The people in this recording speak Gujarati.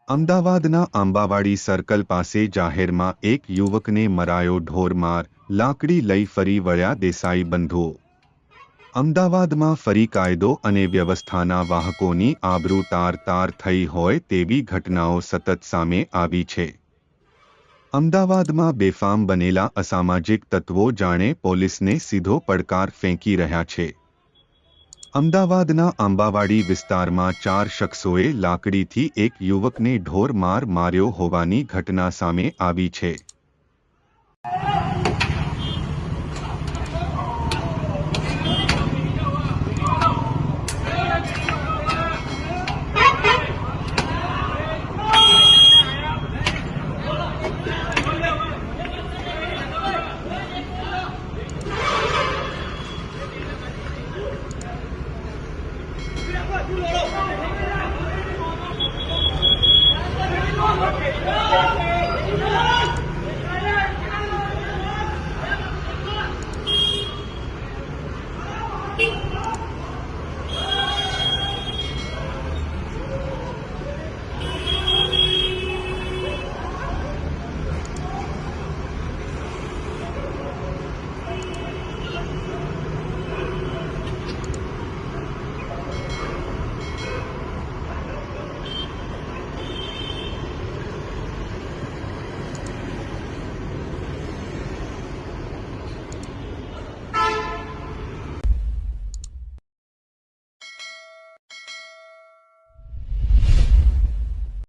અમદાવાદના આંબાવાડી સર્કલ પાસે જાહેરમાં એક યુવકને મરાયો ઢોરમાર, લાકડી લઈ ફરી વળ્યા દેસાઈ બંધુઓ। અમદાવાદમાં ફરી કાયદો અને વ્યવસ્થાના વાહકોની આબરૂ તાર-તાર થઈ હોય તેવી ઘટનાઓ સતત સામે આવી છે। અમદાવાદમાં બેફામ બનેલા અસામાજિક તત્વો જાણે પોલીસને સીધો પડકાર ફેંકી રહ્યા છે। અમદાવાદના આંબાવાડી વિસ્તારમાં 4 શખ્સોએ લાકડીથી એક યુવકને ઢોર માર માર્યો હોવાની ઘટના સામે આવી છે।